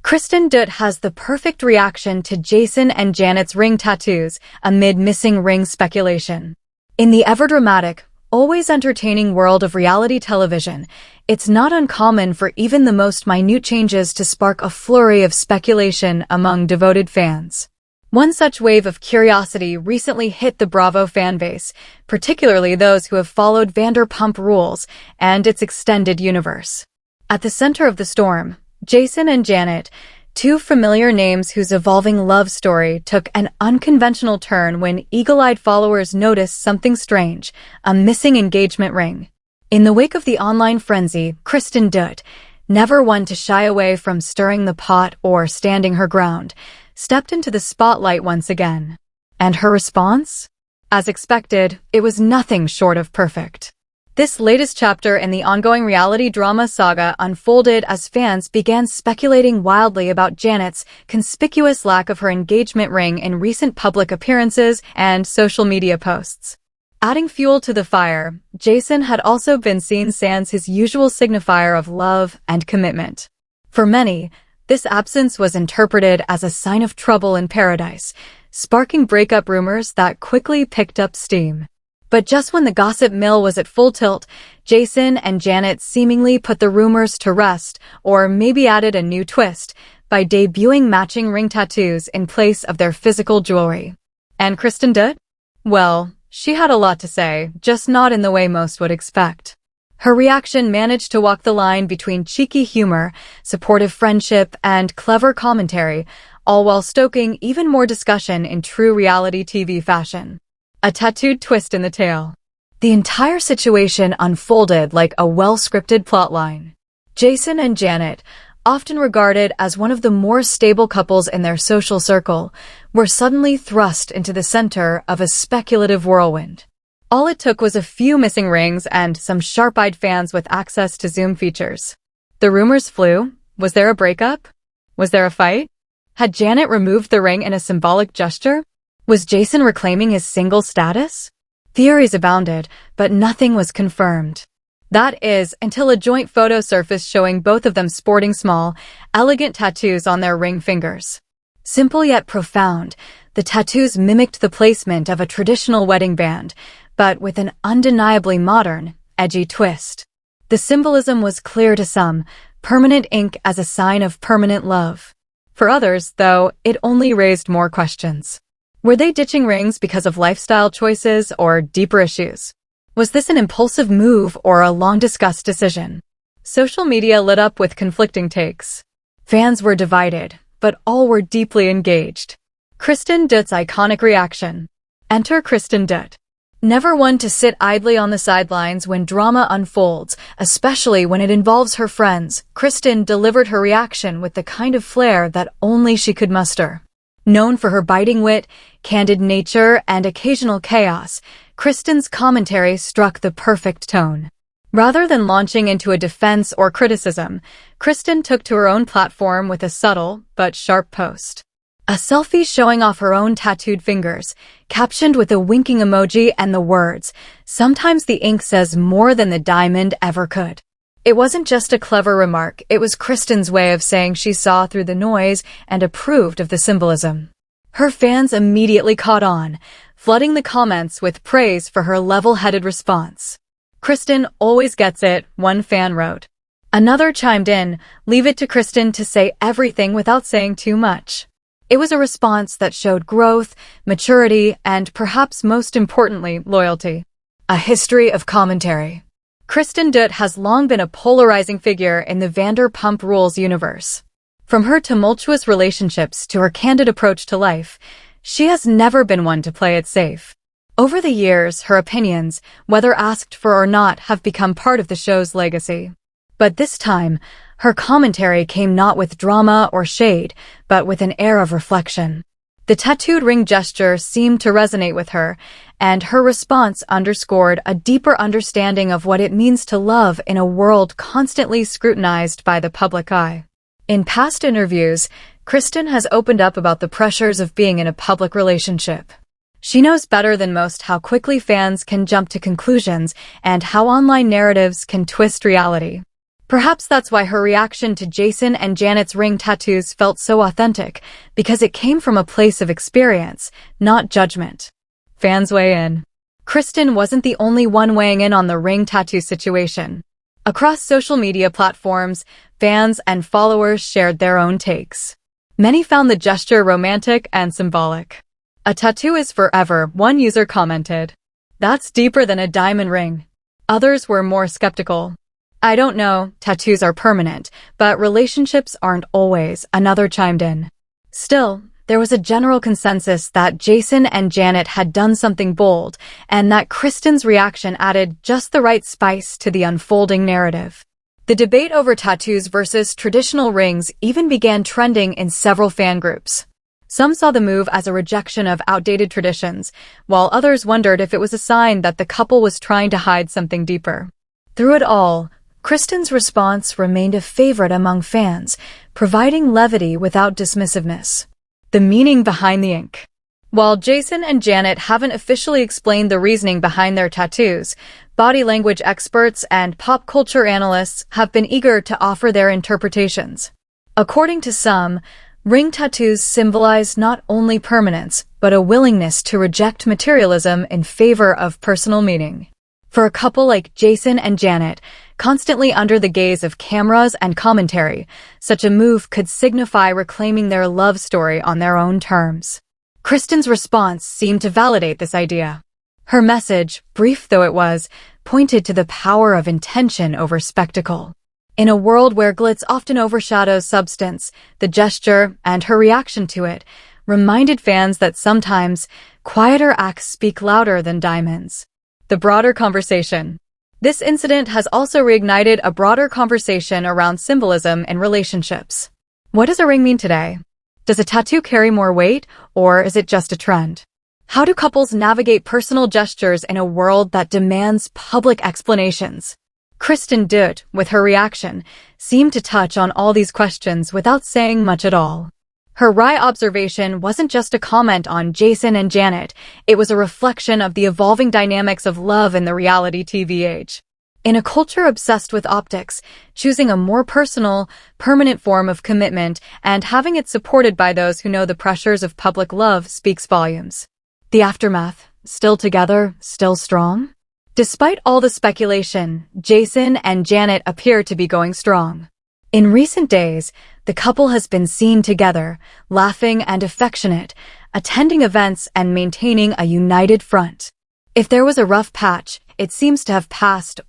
Kristen Doute has the perfect reaction to Jason and Janet's ring tattoos amid missing ring speculation. In the ever-dramatic, always entertaining world of reality television, it's not uncommon for even the most minute changes to spark a flurry of speculation among devoted fans. One such wave of curiosity recently hit the Bravo fanbase, particularly those who have followed Vanderpump Rules and its extended universe. At the center of the storm, Jason and Janet, two familiar names whose evolving love story took an unconventional turn when eagle-eyed followers noticed something strange, a missing engagement ring. In the wake of the online frenzy, Kristen Doute, never one to shy away from stirring the pot or standing her ground, stepped into the spotlight once again. And her response? As expected, it was nothing short of perfect. This latest chapter in the ongoing reality drama saga unfolded as fans began speculating wildly about Janet's conspicuous lack of her engagement ring in recent public appearances and social media posts. Adding fuel to the fire, Jason had also been seen sans his usual signifier of love and commitment. For many, this absence was interpreted as a sign of trouble in paradise, sparking breakup rumors that quickly picked up steam. But just when the gossip mill was at full tilt, Jason and Janet seemingly put the rumors to rest, or maybe added a new twist, by debuting matching ring tattoos in place of their physical jewelry. And Kristen Doute? Well, she had a lot to say, just not in the way most would expect. Her reaction managed to walk the line between cheeky humor, supportive friendship, and clever commentary, all while stoking even more discussion in true reality TV fashion. A tattooed twist in the tale. The entire situation unfolded like a well-scripted plotline. Jason and Janet, often regarded as one of the more stable couples in their social circle, were suddenly thrust into the center of a speculative whirlwind. All it took was a few missing rings and some sharp-eyed fans with access to Zoom features. The rumors flew. Was there a breakup? Was there a fight? Had Janet removed the ring in a symbolic gesture? Was Jason reclaiming his single status? Theories abounded, but nothing was confirmed. That is, until a joint photo surfaced showing both of them sporting small, elegant tattoos on their ring fingers. Simple yet profound, the tattoos mimicked the placement of a traditional wedding band, but with an undeniably modern, edgy twist. The symbolism was clear to some, permanent ink as a sign of permanent love. For others, though, it only raised more questions. Were they ditching rings because of lifestyle choices or deeper issues? Was this an impulsive move or a long-discussed decision? Social media lit up with conflicting takes. Fans were divided, but all were deeply engaged. Kristen Doute's iconic reaction. Enter Kristen Doute. Never one to sit idly on the sidelines when drama unfolds, especially when it involves her friends, Kristen delivered her reaction with the kind of flair that only she could muster. Known for her biting wit, candid nature, and occasional chaos, Kristen's commentary struck the perfect tone. Rather than launching into a defense or criticism, Kristen took to her own platform with a subtle but sharp post. A selfie showing off her own tattooed fingers, captioned with a winking emoji and the words, "Sometimes the ink says more than the diamond ever could." It wasn't just a clever remark, it was Kristen's way of saying she saw through the noise and approved of the symbolism. Her fans immediately caught on, flooding the comments with praise for her level-headed response. "Kristen always gets it," one fan wrote. Another chimed in, "Leave it to Kristen to say everything without saying too much." It was a response that showed growth, maturity, and perhaps most importantly, loyalty. A history of commentary. Kristen Doute has long been a polarizing figure in the Vanderpump Rules universe. From her tumultuous relationships to her candid approach to life, she has never been one to play it safe. Over the years, her opinions, whether asked for or not, have become part of the show's legacy. But this time, her commentary came not with drama or shade, but with an air of reflection. The tattooed ring gesture seemed to resonate with her, and her response underscored a deeper understanding of what it means to love in a world constantly scrutinized by the public eye. In past interviews, Kristen has opened up about the pressures of being in a public relationship. She knows better than most how quickly fans can jump to conclusions and how online narratives can twist reality. Perhaps that's why her reaction to Jason and Janet's ring tattoos felt so authentic, because it came from a place of experience, not judgment. Fans weigh in. Kristen wasn't the only one weighing in on the ring tattoo situation. Across social media platforms, fans and followers shared their own takes. Many found the gesture romantic and symbolic. "A tattoo is forever," one user commented. "That's deeper than a diamond ring." Others were more skeptical. "I don't know, tattoos are permanent, but relationships aren't always," another chimed in. Still, there was a general consensus that Jason and Janet had done something bold, and that Kristen's reaction added just the right spice to the unfolding narrative. The debate over tattoos versus traditional rings even began trending in several fan groups. Some saw the move as a rejection of outdated traditions, while others wondered if it was a sign that the couple was trying to hide something deeper. Through it all, Kristen's response remained a favorite among fans, providing levity without dismissiveness. The meaning behind the ink. While Jason and Janet haven't officially explained the reasoning behind their tattoos, body language experts and pop culture analysts have been eager to offer their interpretations. According to some, ring tattoos symbolize not only permanence, but a willingness to reject materialism in favor of personal meaning. For a couple like Jason and Janet, constantly under the gaze of cameras and commentary, such a move could signify reclaiming their love story on their own terms. Kristen's response seemed to validate this idea. Her message, brief though it was, pointed to the power of intention over spectacle. In a world where glitz often overshadows substance, the gesture, and her reaction to it, reminded fans that sometimes quieter acts speak louder than diamonds. The broader conversation. This incident has also reignited a broader conversation around symbolism in relationships. What does a ring mean today? Does a tattoo carry more weight, or is it just a trend? How do couples navigate personal gestures in a world that demands public explanations? Kristen Doute, with her reaction, seemed to touch on all these questions without saying much at all. Her wry observation wasn't just a comment on Jason and Janet, it was a reflection of the evolving dynamics of love in the reality TV age. In a culture obsessed with optics, choosing a more personal, permanent form of commitment and having it supported by those who know the pressures of public love speaks volumes. The aftermath, still together, still strong? Despite all the speculation, Jason and Janet appear to be going strong. In recent days, the couple has been seen together, laughing and affectionate, attending events and maintaining a united front. If there was a rough patch, it seems to have passed